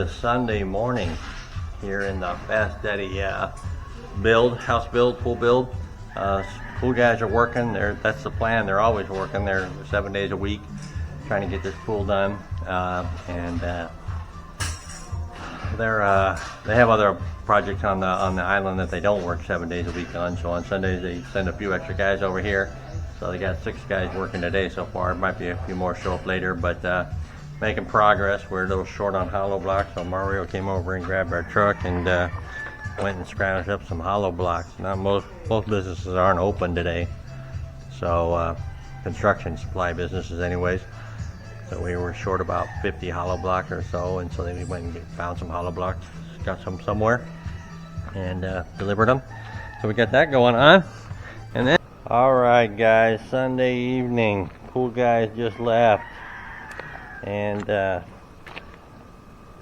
is Sunday morning here in the Fast Daddy house build, pool build. Pool guys are working. That's the plan. They're always working. They're 7 days a week trying to get this pool done, and they have other projects on the island that they don't work 7 days a week on. So on Sundays they send a few extra guys over here. So they got 6 guys working today so far. It might be a few more show up later, but making progress. We're a little short on hollow blocks, so Mario came over and grabbed our truck and went and scrounged up some hollow blocks. Now most businesses aren't open today, so construction supply businesses anyways. So we were short about 50 hollow blocks or so, and so then we went and found some hollow blocks, got some somewhere, and delivered them. So we got that going on. And then, all right guys, Sunday evening, pool guys just left, and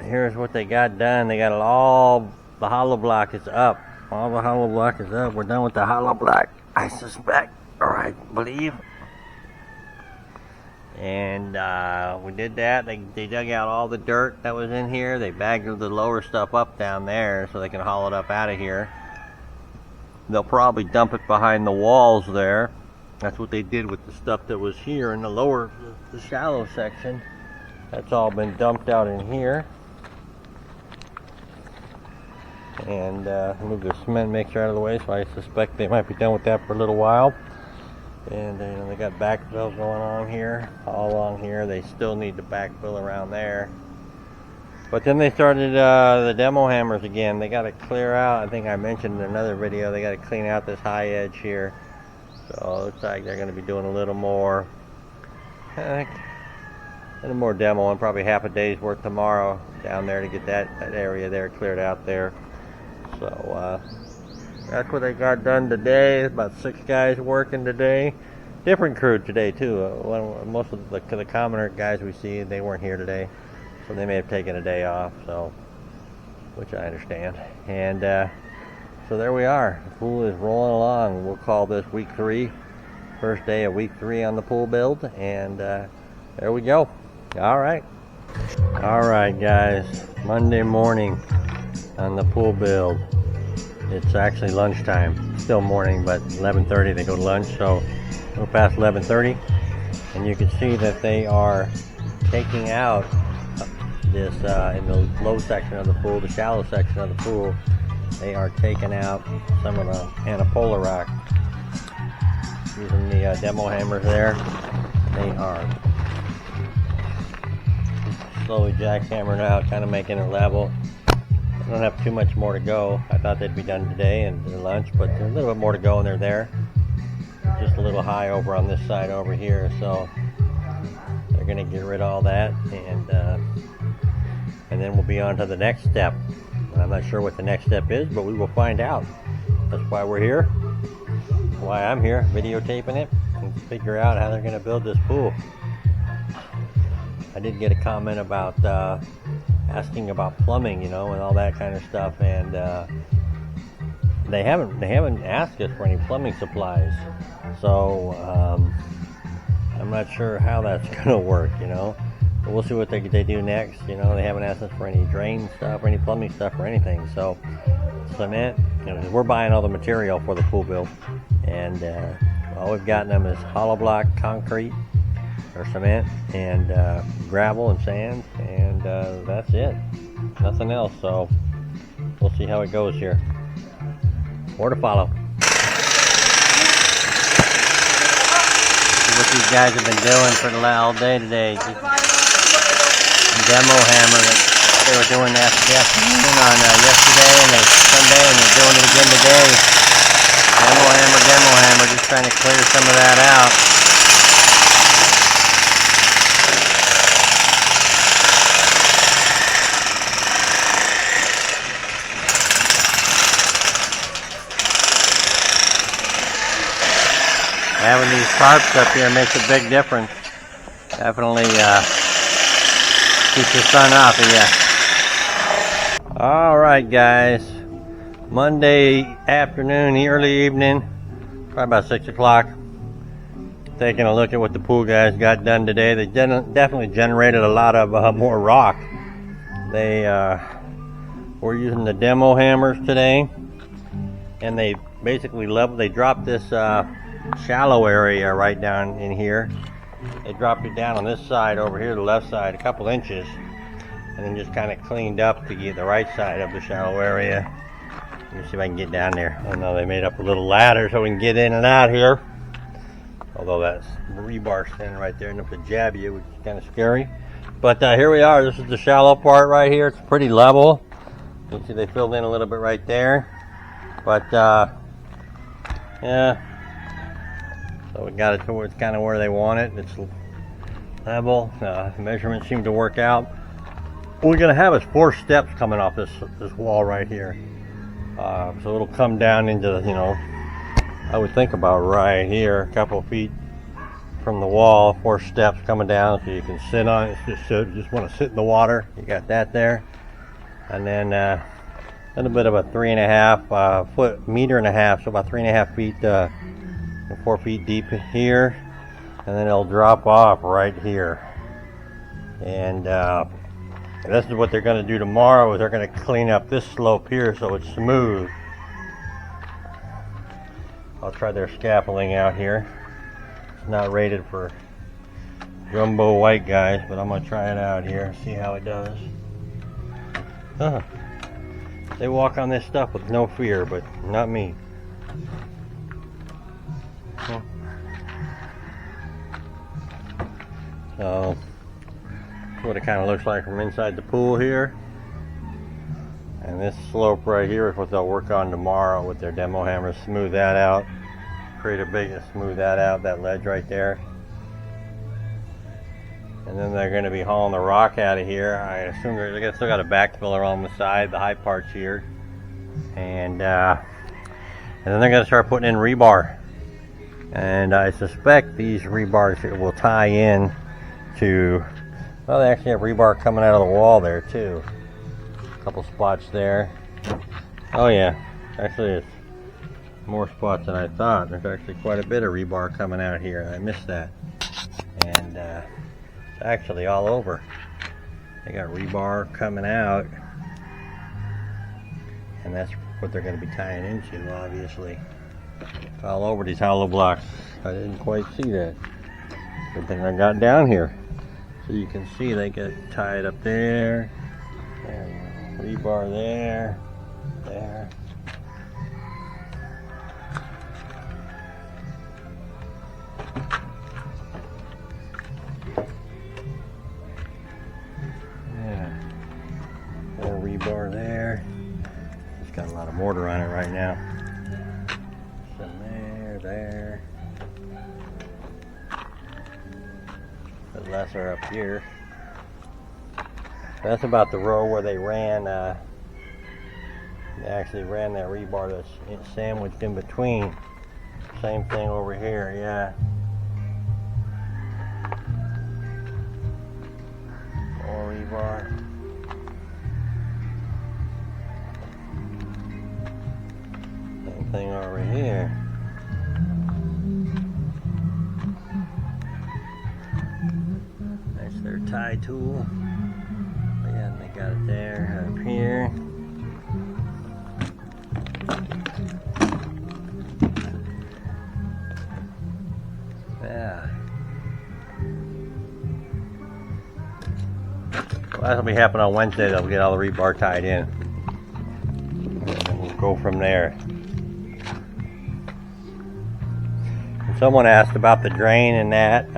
here's what they got done. They got all the hollow block is up. All the hollow block is up. We're done with the hollow block, I suspect, or I believe. And we did that. They dug out all the dirt that was in here. They bagged the lower stuff up down there so they can haul it up out of here. They'll probably dump it behind the walls there. That's what they did with the stuff that was here in the lower, the shallow section. That's all been dumped out in here. And move the cement mixer out of the way, so I suspect they might be done with that for a little while. And they got backfill going on here, all along here. They still need to backfill around there. But then they started the demo hammers again. They got to clear out, I think I mentioned in another video, they got to clean out this high edge here. So it looks like they're going to be doing a little more demo, and probably half a day's work tomorrow down there to get that area there cleared out there. So that's what they got done today. About 6 guys working today. Different crew today too. Most of the commoner guys we see, they weren't here today, so they may have taken a day off. So, which I understand. And so there we are. The pool is rolling along. We'll call this week 3, first day of week 3 on the pool build. And there we go. All right, guys. Monday morning on the pool build. It's actually lunchtime, still morning, but 11:30 they go to lunch, so a little past 11:30, and you can see that they are taking out this in the low section of the pool, the shallow section of the pool. They are taking out some of the anapola rock using the demo hammers there. They are slowly jackhammering out, kind of making it level. I don't have too much more to go. I thought they'd be done today and their lunch, but there's a little bit more to go, and they're there. Just a little high over on this side over here, so they're going to get rid of all that, and then we'll be on to the next step. I'm not sure what the next step is, but we will find out. That's why we're here, why I'm here, videotaping it, and figure out how they're going to build this pool. I did get a comment about asking about plumbing, and all that kind of stuff, and they haven't asked us for any plumbing supplies, so I'm not sure how that's gonna work, but we'll see what they do next. They haven't asked us for any drain stuff or any plumbing stuff or anything. So cement, we're buying all the material for the pool build, and all we've gotten them is hollow block concrete or cement and gravel and sand, and that's it, nothing else. So we'll see how it goes here. More to follow. See what these guys have been doing for all day today. Just demo hammer that they were doing afternoon on yesterday and Sunday, and they're doing it again today. Demo hammer, just trying to clear some of that out. Having these tarps up here makes a big difference. Definitely keeps the sun off of you. Alright guys, Monday afternoon, early evening, probably about 6 o'clock. Taking a look at what the pool guys got done today. They definitely generated a lot of more rock They were using the demo hammers today, and they basically they dropped this shallow area right down in here. They dropped it down on this side over here, the left side, a couple inches, and then just kind of cleaned up to get the right side of the shallow area. Let me see if I can get down there. I know they made up a little ladder so we can get in and out here. Although that's rebar standing right there enough to jab you, which is kind of scary. But here we are. This is the shallow part right here. It's pretty level. You can see they filled in a little bit right there. But yeah. So we got it towards kind of where they want it. It's level. The measurements seem to work out. What we're going to have is 4 steps coming off this wall right here. So it'll come down into, you know, I would think about right here, a couple of feet from the wall, 4 steps coming down so you can sit on it. Just want to sit in the water. You got that there. And then a little bit of a 3.5 meter and a half, so about 3.5 feet, 4 feet deep here. And then it'll drop off right here. And this is what they're going to do tomorrow, is they're going to clean up this slope here so it's smooth. I'll try their scaffolding out here. It's not rated for jumbo white guys, but I'm going to try it out here, see how it does. They walk on this stuff with no fear, but not me. So what it kind of looks like from inside the pool here. And this slope right here is what they'll work on tomorrow with their demo hammers. Smooth that out, create a big, smooth that out, that ledge right there. And then they're going to be hauling the rock out of here. I assume they still got a backfiller on the side, the high parts here. And then they're going to start putting in rebar. And I suspect these rebars will tie in to, well, they actually have rebar coming out of the wall there too. A couple spots there. Oh yeah, actually it's more spots than I thought. There's actually quite a bit of rebar coming out here. I missed that. And it's actually all over. They got rebar coming out. And that's what they're going to be tying into, obviously. It's all over these hollow blocks. I didn't quite see that. Good thing I got down here. So you can see they get tied up there, and rebar there, there. Yeah, more rebar there. It's got a lot of mortar on it right now. Some there. The lesser up here. That's about the row where they ran. They actually ran that rebar that's sandwiched in between. Same thing over here, yeah. More rebar. Same thing over here. Their tie tool. But yeah, they got it there, up here. Yeah. Well, that'll be happening on Wednesday. They'll get all the rebar tied in. And we'll go from there. And someone asked about the drain and that.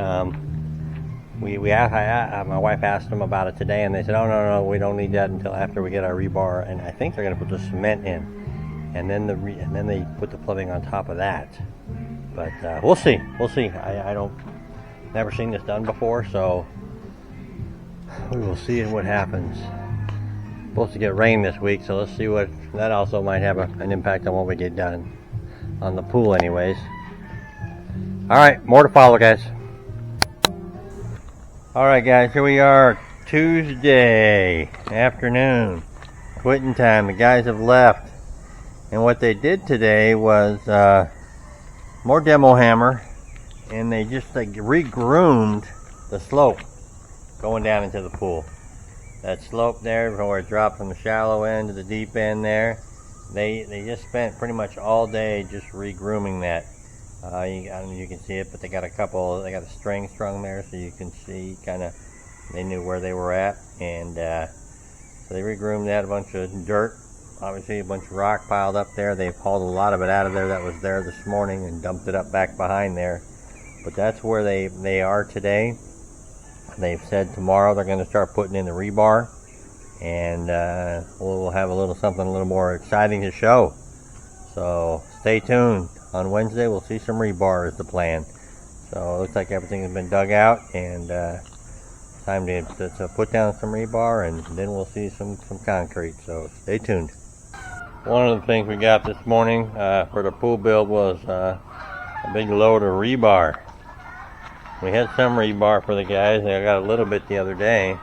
My wife asked them about it today, and they said, "Oh no, we don't need that until after we get our rebar." And I think they're going to put the cement in, and then they put the plumbing on top of that. But we'll see. I don't never seen this done before, so we will see what happens. Supposed to get rain this week, so let's see what that also might have an impact on what we get done on the pool, anyways. All right, more to follow, guys. Alright guys, here we are, Tuesday afternoon, quitting time. The guys have left, and what they did today was more demo hammer, and they just re-groomed the slope going down into the pool. that slope there where it dropped from the shallow end to the deep end there. They just spent pretty much all day just re-grooming that. I don't know if you can see it, but they got a string strung there so you can see they knew where they were at. And so they re-groomed that. A bunch of dirt, obviously a bunch of rock piled up there. They've hauled a lot of it out of there that was there this morning and dumped it up back behind there. But that's where they are today. They've said tomorrow they're going to start putting in the rebar, and we'll have something a little more exciting to show. So stay tuned. On Wednesday we'll see some rebar is the plan. So it looks like everything has been dug out, and time to put down some rebar, and then we'll see some concrete. So stay tuned. One of the things we got this morning for the pool build was a big load of rebar. We had some rebar for the guys. They got a little bit the other day,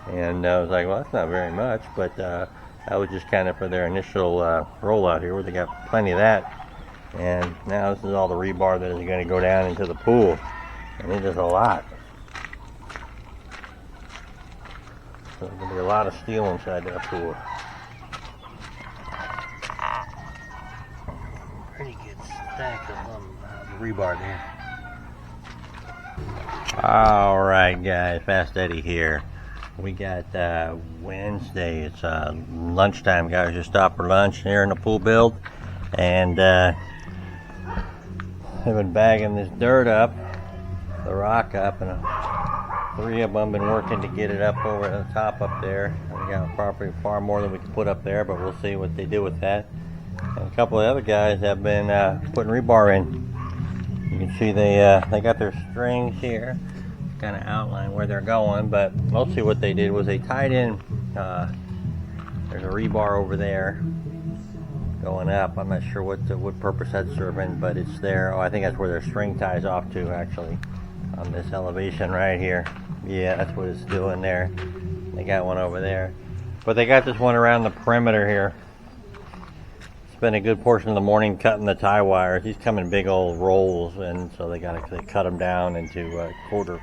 and I was like, well, that's not very much, but that was just kind of for their initial rollout here, where they got plenty of that. And now this is all the rebar that is going to go down into the pool, and it is a lot. So there's going to be a lot of steel inside that pool. Pretty good stack of rebar there. Alright guys, Fast Eddie here. We got Wednesday, it's lunchtime, guys. Just stopped for lunch here in the pool build, and they've been bagging this dirt up, the rock up, and three of them been working to get it up over the top up there. We got probably far more than we can put up there, but we'll see what they do with that. And a couple of other guys have been putting rebar in. You can see they got their strings here, kind of outline where they're going, but mostly what they did was they tied in, there's a rebar over there going up. I'm not sure what purpose that's serving, but it's there. Oh, I think that's where their string ties off to, actually, on this elevation right here. Yeah, that's what it's doing there. They got one over there, but they got this one around the perimeter here. Spent a good portion of the morning cutting the tie wires. These come in big old rolls, and so they cut them down into quarter.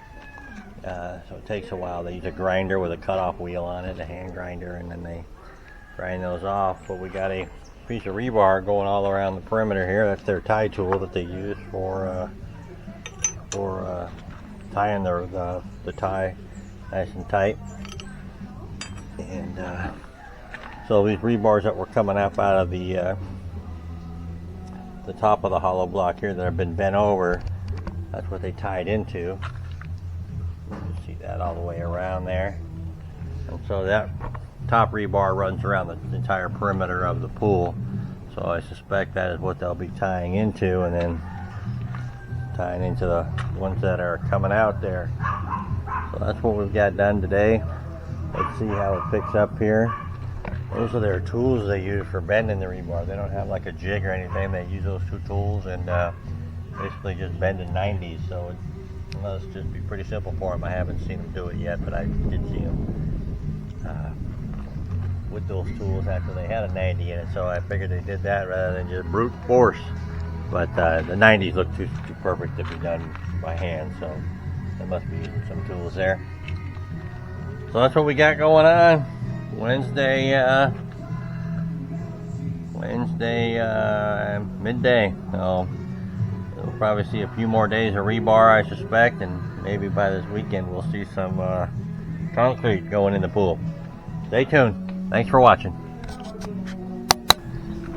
So it takes a while. They use a grinder with a cutoff wheel on it, a hand grinder, and then they grind those off. But we got a piece of rebar going all around the perimeter here. That's their tie tool that they use for tying the tie nice and tight. And so these rebars that were coming up out of the top of the hollow block here that have been bent over, that's what they tied into. You can see that all the way around there. And so that top rebar runs around the entire perimeter of the pool. So I suspect that is what they'll be tying into, and then tying into the ones that are coming out there. So that's what we've got done today. Let's see how it picks up here. Those are their tools they use for bending the rebar. They don't have like a jig or anything. They use those two tools and basically just bend in 90s. So it must just be pretty simple for them. I haven't seen them do it yet, but I did see them with those tools after they had a 90 in it. So I figured they did that rather than just brute force. But the 90s look too perfect to be done by hand. So they must be using some tools there. So that's what we got going on. Wednesday midday. So we'll probably see a few more days of rebar, I suspect, and maybe by this weekend we'll see some concrete going in the pool. Stay tuned. Thanks for watching.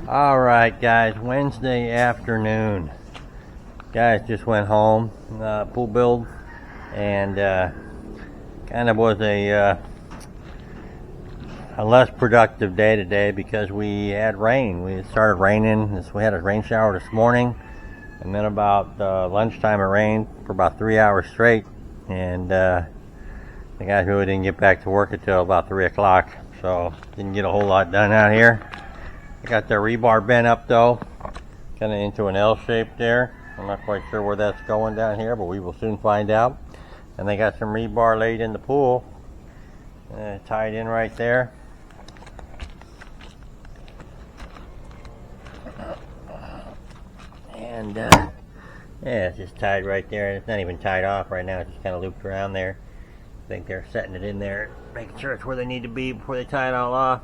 Alright guys, Wednesday afternoon. Guys just went home, pool build, and kind of was a less productive day today because we had rain. We started raining. We had a rain shower this morning, and then about lunchtime it rained for about 3 hours straight, and the guys really didn't get back to work until about 3 o'clock, so didn't get a whole lot done out here. I got their rebar bent up though, kind of into an L shape there. I'm not quite sure where that's going down here, but we will soon find out. And they got some rebar laid in the pool, tied in right there. And yeah, it's just tied right there. It's not even tied off right now. It's just kind of looped around there. I think they're setting it in there, making sure it's where they need to be before they tie it all off.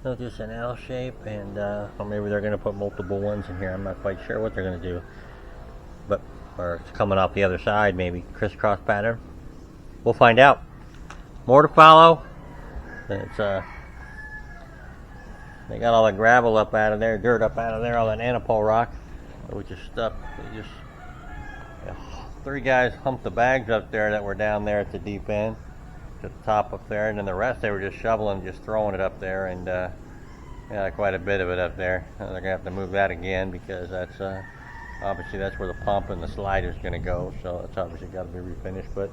So just an L shape, and or maybe they're going to put multiple ones in here. I'm not quite sure what they're going to do, but or it's coming off the other side, maybe crisscross pattern. We'll find out. More to follow. It's they got all the gravel up out of there, dirt up out of there, all that anapole rock, which is stuff. They just 3 guys humped the bags up there that were down there at the deep end, to the top up there, and then the rest they were just shoveling, just throwing it up there, and yeah, quite a bit of it up there. They're gonna have to move that again because that's obviously that's where the pump and the slider is gonna go. So it's obviously got to be refinished, but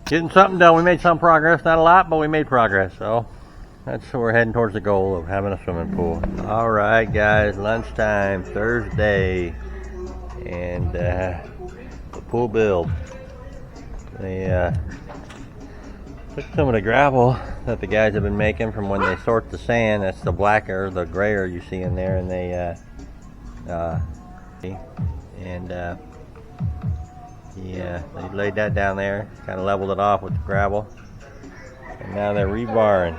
getting something done. We made some progress, not a lot, but we made progress. So that's where we're heading towards the goal of having a swimming pool. All right, guys, lunchtime, Thursday, and the pool build. They took some of the gravel that the guys have been making from when they sort the sand. That's the blacker, the grayer you see in there, and they laid that down there, kind of leveled it off with the gravel, and now they're rebarring,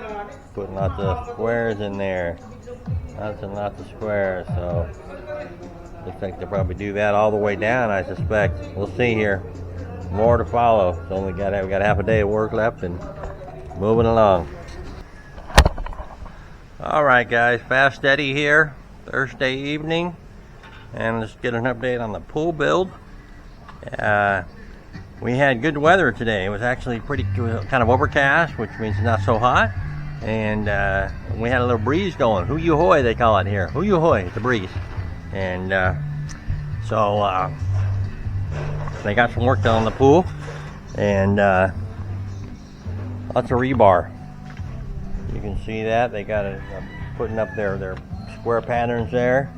putting lots of squares in there, lots and lots of squares. So looks like they'll probably do that all the way down, I suspect. We'll see here. More to follow. It's only we got half a day of work left and moving along. All right, guys, fast steady here, Thursday evening, and let's get an update on the pool build. We had good weather today. It was actually kind of overcast, which means it's not so hot, and we had a little breeze going. Hoo-you-hoy, they call it here. Hoo-you-hoy, it's a breeze. And so they got some work done on the pool, and lots of rebar. You can see that they got it putting up their square patterns there.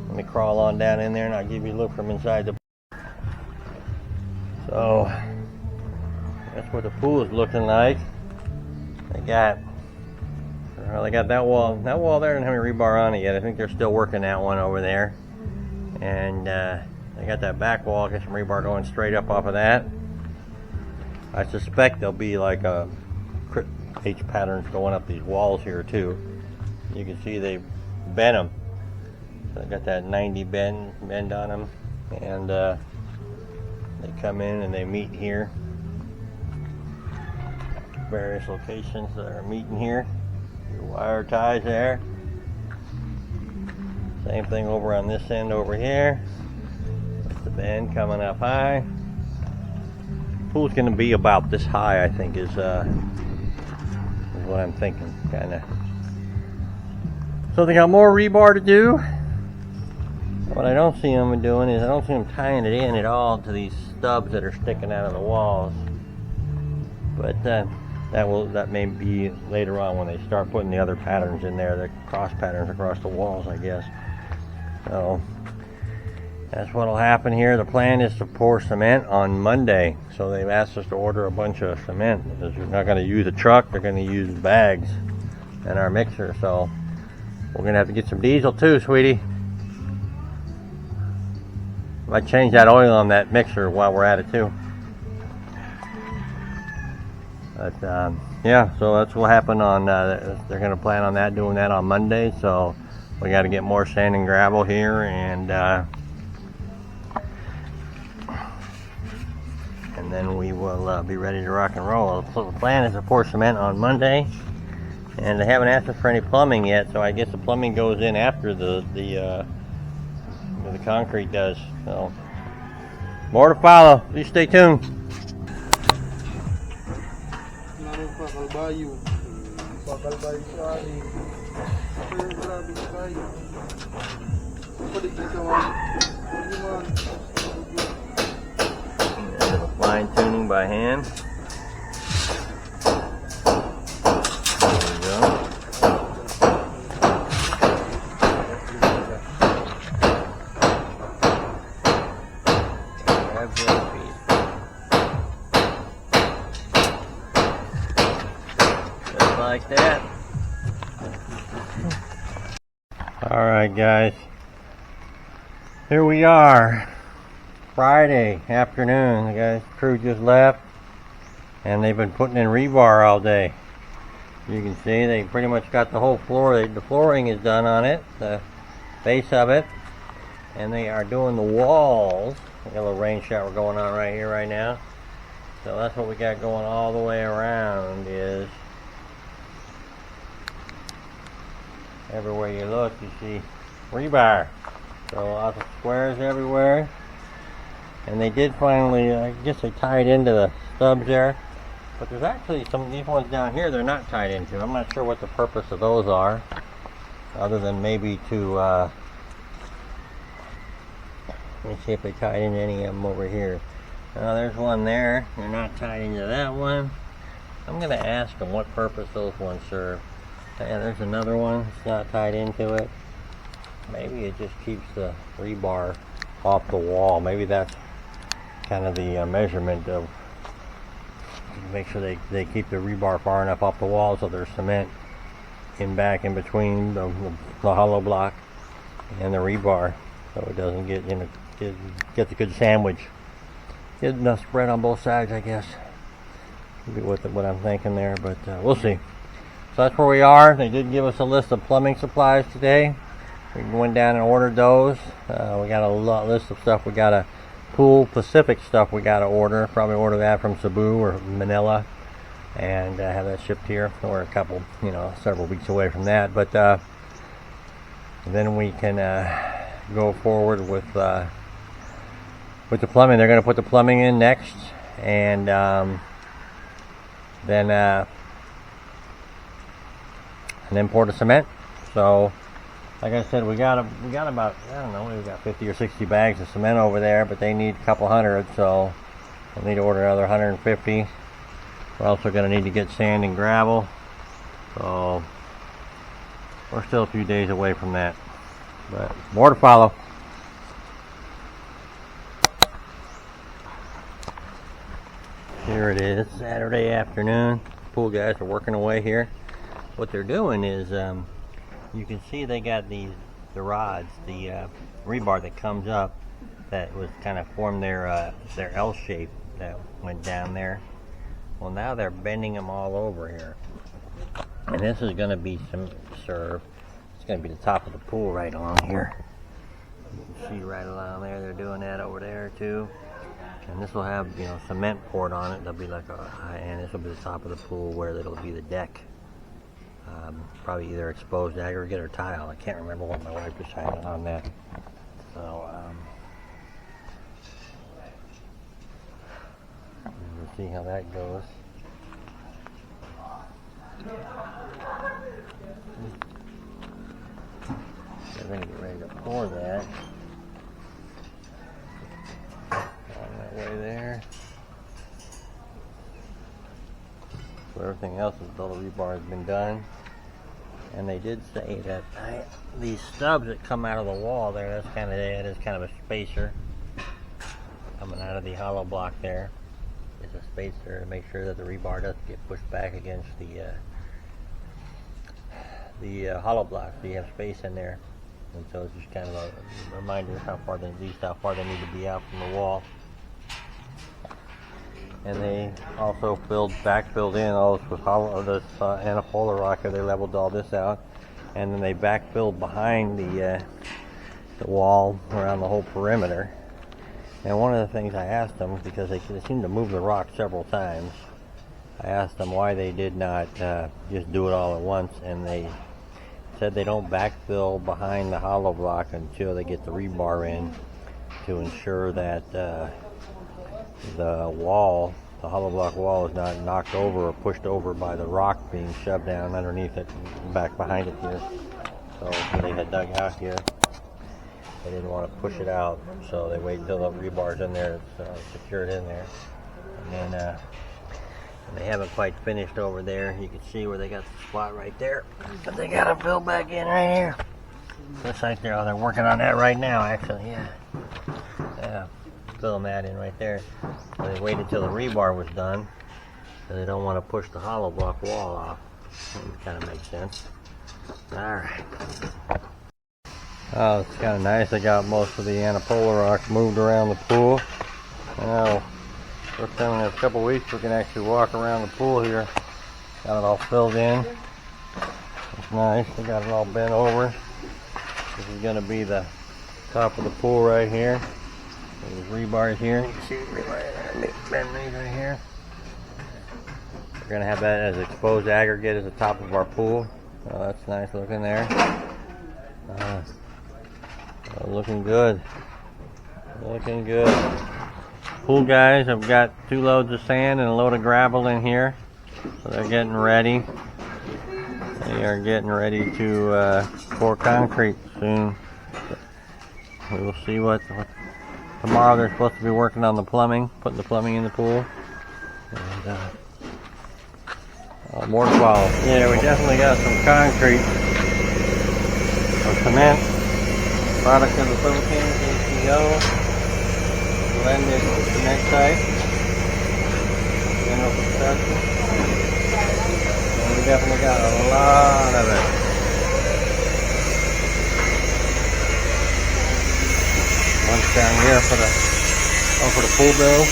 Let me crawl on down in there and I'll give you a look from inside the pool. So that's what the pool is looking like. They got that wall there doesn't have any rebar on it yet. I think they're still working that one over there, and they got that back wall, got some rebar going straight up off of that. I suspect there'll be like a H patterns going up these walls here too. You can see they bent them. So they got that 90 bend on them, and they come in and they meet here. Various locations that are meeting here. Your wire ties there. Same thing over on this end over here. That's the bend coming up high. Pool's going to be about this high, I think, is what I'm thinking, kind of. So they got more rebar to do. What I don't see them doing is I don't see them tying it in at all to these stubs that are sticking out of the walls. But that may be later on when they start putting the other patterns in there, the cross patterns across the walls, I guess. So that's what'll happen here. The plan is to pour cement on Monday. So they've asked us to order a bunch of cement because they're not going to use a truck, they're going to use bags and our mixer. So we're going to have to get some diesel too, sweetie. Might change that oil on that mixer while we're at it too. But yeah, so that's what happened on, they're going to plan on doing that on Monday. So we got to get more sand and gravel here, and then we will be ready to rock and roll. So the plan is to pour cement on Monday, and they haven't asked us for any plumbing yet, so I guess the plumbing goes in after the concrete does. So more to follow. Please stay tuned. Fine tuning by hand. There we go. Just like that. Alright guys, here we are, Friday afternoon. The crew just left, and they've been putting in rebar all day. You can see they pretty much got the whole floor. The flooring is done on it, the base of it, and they are doing the walls. We got a little rain shower going on right here right now. So that's what we got going all the way around. Is everywhere you look, you see rebar. So lots of squares everywhere. And they did finally, I guess they tied into the stubs there. But there's actually some of these ones down here they're not tied into. I'm not sure what the purpose of those are, other than maybe to, let me see if they tied in any of them over here. There's one there. They're not tied into that one. I'm going to ask them what purpose those ones serve. And there's another one. It's not tied into it. Maybe it just keeps the rebar off the wall. Maybe that's kind of the measurement of, make sure they keep the rebar far enough off the wall so there's cement in between the hollow block and the rebar, so it doesn't get, you know, get the good sandwich. Get enough spread on both sides, I guess. Maybe what I'm thinking there, but we'll see. So that's where we are. They did give us a list of plumbing supplies today. We went down and ordered those. We got a list of stuff. We got a Pool Pacific stuff we got to order. Probably order that from Cebu or Manila and have that shipped here. We're a couple, you know, several weeks away from that. But then we can go forward with the plumbing. They're going to put the plumbing in next, and then pour the cement. So, like I said, we got about, I don't know, we got 50 or 60 bags of cement over there, but they need a couple hundred, so we'll need to order another 150. We're also going to need to get sand and gravel, so we're still a few days away from that, but more to follow. Here it is, Saturday afternoon. Pool guys are working away here. What they're doing is, you can see they got the rods, the rebar that comes up, that was kind of formed their L shape that went down there. Well, now they're bending them all over here, and this is going to be it's going to be the top of the pool right along here. You can see right along there, they're doing that over there too. And this will have, you know, cement poured on it. There'll be like and this will be the top of the pool where it'll be the deck. Probably either exposed aggregate or tile. I can't remember what my wife decided on that. So, we'll see how that goes. They're going to get ready to pour that. On that way there. So everything else is, all the rebar has been done. And they did say that these stubs that come out of the wall there, that's kind of it. It's kind of a spacer coming out of the hollow block there. It's a spacer to make sure that the rebar doesn't get pushed back against the hollow block. So you have space in there, and so it's just kind of a reminder how far they need to be out from the wall. And they also backfilled in all this with this anapola rock. They leveled all this out, and then they backfilled behind the wall around the whole perimeter. And one of the things I asked them, because they seemed to move the rock several times, I asked them why they did not just do it all at once, and they said they don't backfill behind the hollow block until they get the rebar in, to ensure that the hollow block wall is not knocked over or pushed over by the rock being shoved down underneath it, back behind it here. So when they had dug out here, they didn't want to push it out, so they waited until the rebar's in there, it's secured in there. And then they haven't quite finished over there. You can see where they got the spot right there, but they got to fill back in right here. Looks like they're working on that right now, actually. Yeah. Filling that in right there. So they waited till the rebar was done, so they don't want to push the hollow block wall off. That kind of makes sense. Alright. Oh, it's kind of nice. I got most of the anapola rock moved around the pool. Now First time in a couple weeks we can actually walk around the pool here. Got it all filled in. It's nice. We got it all bent over. This is going to be the top of the pool right here. There's rebars here. You can see the rebar bend these right here. We're going to have that as exposed aggregate as the top of our pool. Oh, that's nice looking there. Looking good. Looking good. Pool guys have got 2 loads of sand and a load of gravel in here. So they're getting ready. They are getting ready to pour concrete soon. We will see what tomorrow they're supposed to be working on the plumbing, putting the plumbing in the pool. And, more to follow. Yeah, we definitely got some concrete or cement, product of the Philippines, ACO, blended cement type, general construction. And we definitely got a lot of it. Lunch down here for the pool bill.